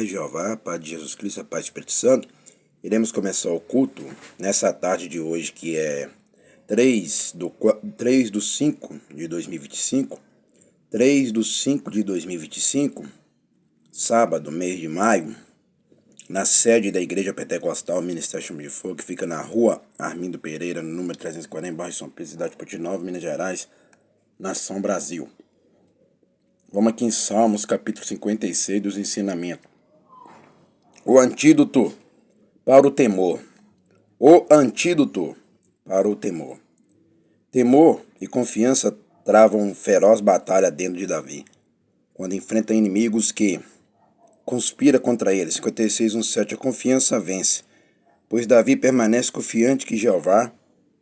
Jeová, Pai de Jesus Cristo, Pai do Espírito Santo, iremos começar o culto nessa tarde de hoje, que é 3 do 5 de 2025, 3 do 5 de 2025, sábado, mês de maio, na sede da Igreja Pentecostal Ministério Chama de Fogo, que fica na rua Armindo Pereira, no número 340, em bairro São Pedro, cidade de Portinópolis, Minas Gerais, nação Brasil. Vamos aqui em Salmos, capítulo 56 dos ensinamentos. O antídoto para o temor. O antídoto para o temor. Temor e confiança travam feroz batalha dentro de Davi, quando enfrenta inimigos que conspira contra ele. 56:1-7. A confiança vence, pois Davi permanece confiante que Jeová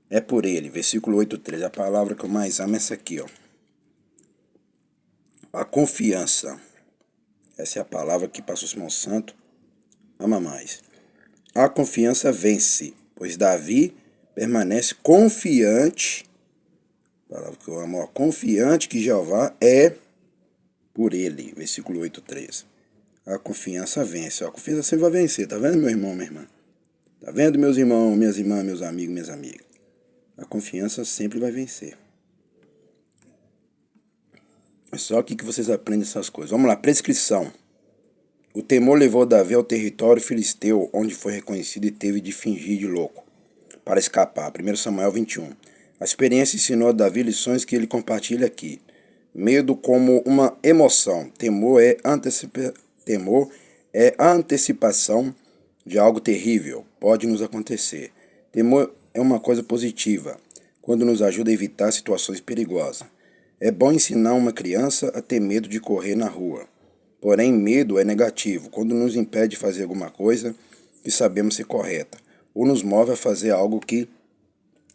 é por ele. Versículo 8:13. A palavra que eu mais amo é essa aqui, ó. A confiança. Essa é a palavra que Pastor Simão Santo ama mais. A confiança vence, pois Davi permanece confiante, palavra que eu amo, confiante que Jeová é por ele. Versículo 8:13. A confiança vence. A confiança sempre vai vencer. Tá vendo, meu irmão, minha irmã? Tá vendo, meus irmãos, minhas irmãs, meus amigos, minhas amigas? A confiança sempre vai vencer. É só aqui que vocês aprendem essas coisas. Vamos lá, prescrição. O temor levou Davi ao território filisteu, onde foi reconhecido e teve de fingir de louco para escapar. 1 Samuel 21. A experiência ensinou a Davi lições que ele compartilha aqui. Medo como uma emoção. Temor é a antecipação de algo terrível. Pode nos acontecer. Temor é uma coisa positiva, quando nos ajuda a evitar situações perigosas. É bom ensinar uma criança a ter medo de correr na rua. Porém, medo é negativo, quando nos impede de fazer alguma coisa que sabemos ser correta, ou nos move a fazer algo que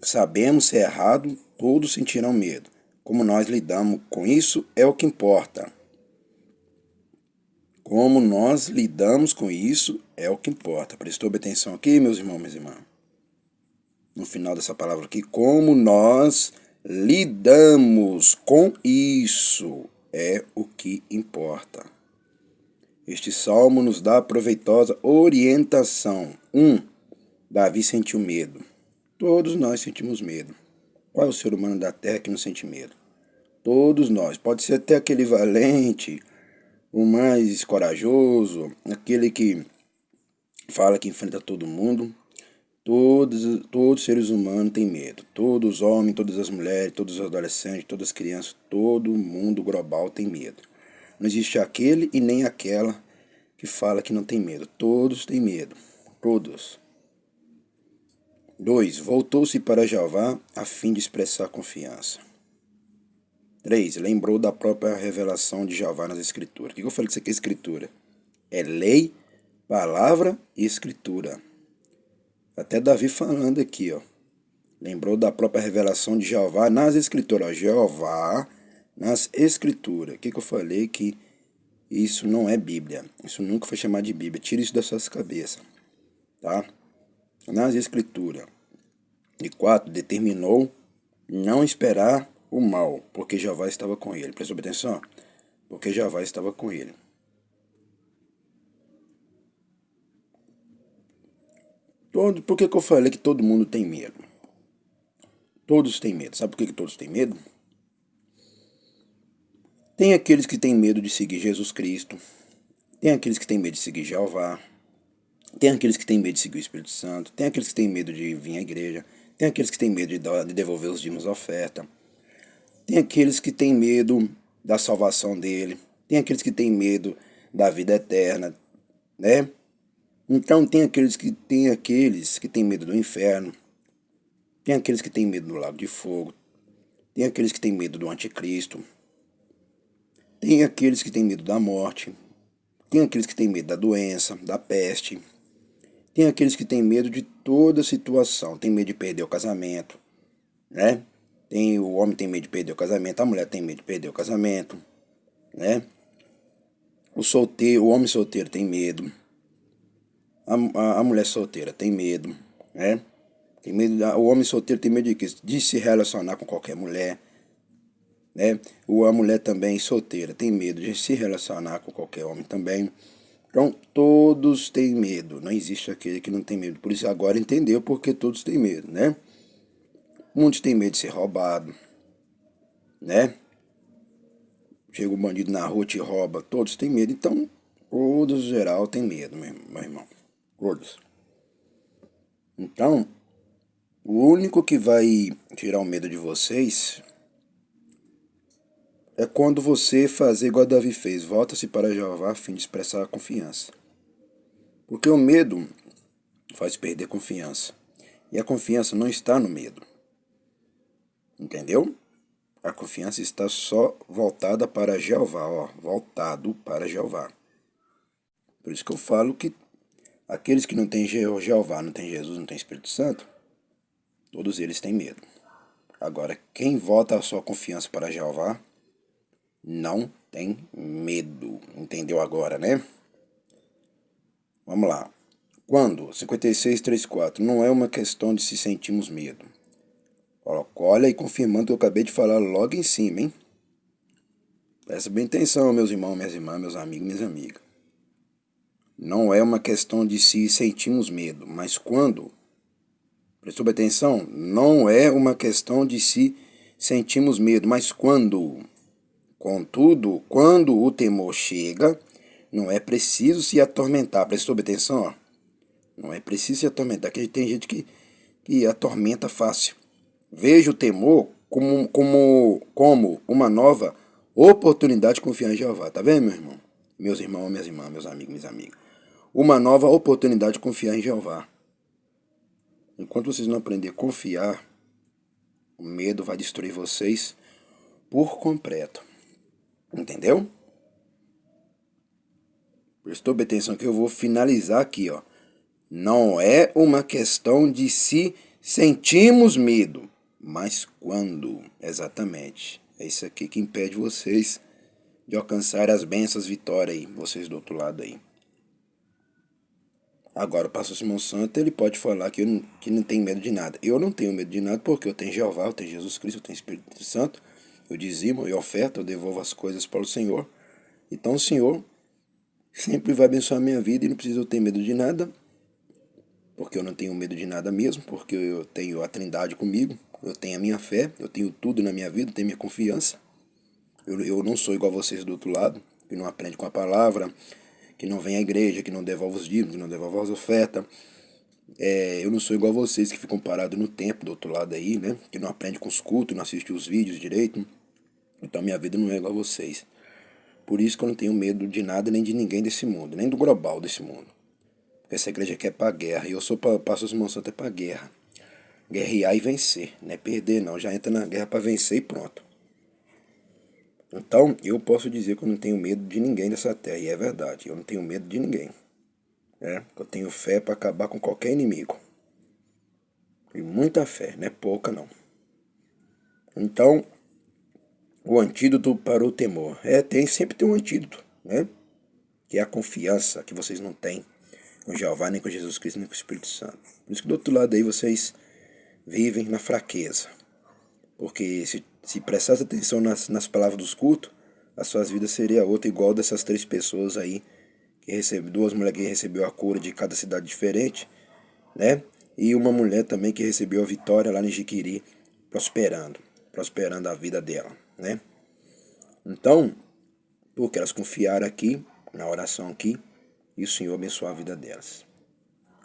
sabemos ser errado. Todos sentirão medo. Como nós lidamos com isso é o que importa. Como nós lidamos com isso é o que importa. Prestou bem atenção aqui, meus irmãos, minhas irmãs? No final dessa palavra aqui, como nós lidamos com isso é o que importa. Este salmo nos dá proveitosa orientação. 1. Davi sentiu medo. Todos nós sentimos medo. Qual é o ser humano da terra que não sente medo? Todos nós. Pode ser até aquele valente, o mais corajoso, aquele que fala que enfrenta todo mundo. Todos os seres humanos têm medo. Todos os homens, todas as mulheres, todos os adolescentes, todas as crianças, todo mundo global tem medo. Não existe aquele e nem aquela que fala que não tem medo. Todos têm medo. Todos. 2. Voltou-se para Jeová a fim de expressar confiança. 3. Lembrou da própria revelação de Jeová nas Escrituras. O que eu falei que isso aqui é Escritura? É lei, palavra e Escritura. Até Davi falando aqui, ó. Lembrou da própria revelação de Jeová nas Escrituras. Jeová nas Escrituras. O que eu falei que isso não é Bíblia. Isso nunca foi chamado de Bíblia. Tira isso das suas cabeças. Tá? Nas Escrituras. E 4. Determinou não esperar o mal, porque Jeová estava com ele. Prestou atenção? Porque Jeová estava com ele. Por que eu falei que todo mundo tem medo? Todos têm medo. Sabe por que todos têm medo? Tem aqueles que têm medo de seguir Jesus Cristo. Tem aqueles que têm medo de seguir Jeová. Tem aqueles que têm medo de seguir o Espírito Santo. Tem aqueles que têm medo de vir à igreja. Tem aqueles que têm medo de devolver os dízimos da oferta. Tem aqueles que têm medo da salvação dele. Tem aqueles que têm medo da vida eterna, né? Então tem aqueles que têm medo do inferno. Tem aqueles que têm medo do lago de fogo. Tem aqueles que têm medo do anticristo. Tem aqueles que têm medo da morte. Tem aqueles que têm medo da doença, da peste. Tem aqueles que têm medo de toda situação. Tem medo de perder o casamento, né? O homem tem medo de perder o casamento, a mulher tem medo de perder o casamento, né? O homem solteiro tem medo. A mulher solteira tem medo, né? O homem solteiro tem medo de se relacionar com qualquer mulher, né? A mulher também solteira tem medo de se relacionar com qualquer homem também. Então, todos têm medo. Não existe aquele que não tem medo. Por isso, agora entendeu porque todos têm medo, né? Muitos têm medo de ser roubado, né? Chega um bandido na rua, te rouba. Todos têm medo. Então, todos, geral, têm medo, meu irmão. Todos. Então, o único que vai tirar o medo de vocês é quando você fazer igual Davi fez. Volta-se para Jeová a fim de expressar a confiança. Porque o medo faz perder confiança. E a confiança não está no medo. Entendeu? A confiança está só voltada para Jeová, ó, voltado para Jeová. Por isso que eu falo que aqueles que não têm Jeová, não têm Jesus, não têm Espírito Santo, todos eles têm medo. Agora, quem volta a sua confiança para Jeová, não tem medo. Entendeu agora, né? Vamos lá. Quando? 56:34. Não é uma questão de se sentirmos medo. Olha aí, confirmando o que eu acabei de falar logo em cima, hein? Presta bem atenção, meus irmãos, minhas irmãs, meus amigos, minhas amigas. Não é uma questão de se sentirmos medo, mas quando... Prestou bem atenção? Não é uma questão de se sentirmos medo, mas quando... Contudo, quando o temor chega, não é preciso se atormentar. Prestou bem atenção? Ó? Não é preciso se atormentar, porque tem gente que atormenta fácil. Veja o temor como uma nova oportunidade de confiar em Jeová. Tá vendo, meu irmão? Meus irmãos, minhas irmãs, meus amigos, minhas amigas. Uma nova oportunidade de confiar em Jeová. Enquanto vocês não aprenderem a confiar, o medo vai destruir vocês por completo. Entendeu? Prestou bem atenção que eu vou finalizar aqui, ó. Não é uma questão de se sentimos medo, mas quando, exatamente. É isso aqui que impede vocês de alcançar as bênçãos, vitórias aí, vocês do outro lado aí. Agora, o pastor Simão Santo, ele pode falar que não tem medo de nada. Eu não tenho medo de nada porque eu tenho Jeová, eu tenho Jesus Cristo, eu tenho Espírito Santo. Eu dizimo, eu oferto, eu devolvo as coisas para o Senhor. Então o Senhor sempre vai abençoar a minha vida e não precisa eu ter medo de nada. Porque eu não tenho medo de nada mesmo, porque eu tenho a Trindade comigo, eu tenho a minha fé, eu tenho tudo na minha vida, eu tenho minha confiança. Eu não sou igual a vocês do outro lado, que não aprende com a palavra, que não vem à igreja, que não devolve os dízimos, que não devolve as ofertas. Eu não sou igual a vocês que ficam parados no tempo do outro lado aí, né? Que não aprende com os cultos, não assiste os vídeos direito. Então minha vida não é igual a vocês. Por isso que eu não tenho medo de nada nem de ninguém desse mundo, nem do global desse mundo. Porque essa igreja aqui é pra guerra, e eu sou pastor Simão Santo é pra guerra. Guerrear e vencer, não é perder não, já entra na guerra pra vencer e pronto. Então, eu posso dizer que eu não tenho medo de ninguém dessa terra, e é verdade, eu não tenho medo de ninguém. Eu tenho fé para acabar com qualquer inimigo. E muita fé, não é pouca não. Então, o antídoto para o temor. Sempre tem um antídoto, né? Que é a confiança que vocês não têm com Jeová, nem com Jesus Cristo, nem com o Espírito Santo. Por isso que do outro lado aí vocês vivem na fraqueza. Porque se prestasse atenção nas palavras dos cultos, as suas vidas seriam outra igual dessas 3 pessoas aí, que 2 mulheres que recebeu a cura de cada cidade diferente, né? E uma mulher também que recebeu a vitória lá em Jiquiri, prosperando a vida dela, né? Então, porque elas confiaram aqui, na oração aqui, e o Senhor abençoou a vida delas.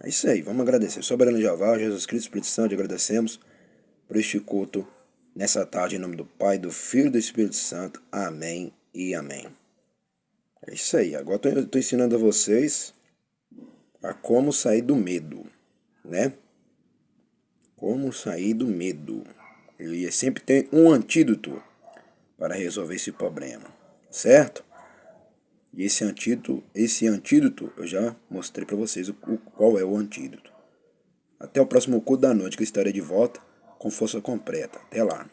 É isso aí, vamos agradecer. Soberano Jeová, Jesus Cristo, Espírito Santo, agradecemos por este culto nessa tarde, em nome do Pai, do Filho e do Espírito Santo. Amém e amém. É isso aí, agora eu estou ensinando a vocês a como sair do medo, né? Como sair do medo. Ele sempre tem um antídoto para resolver esse problema, certo? E esse antídoto eu já mostrei para vocês qual é o antídoto. Até o próximo culto da noite que eu estarei de volta com força completa. Até lá.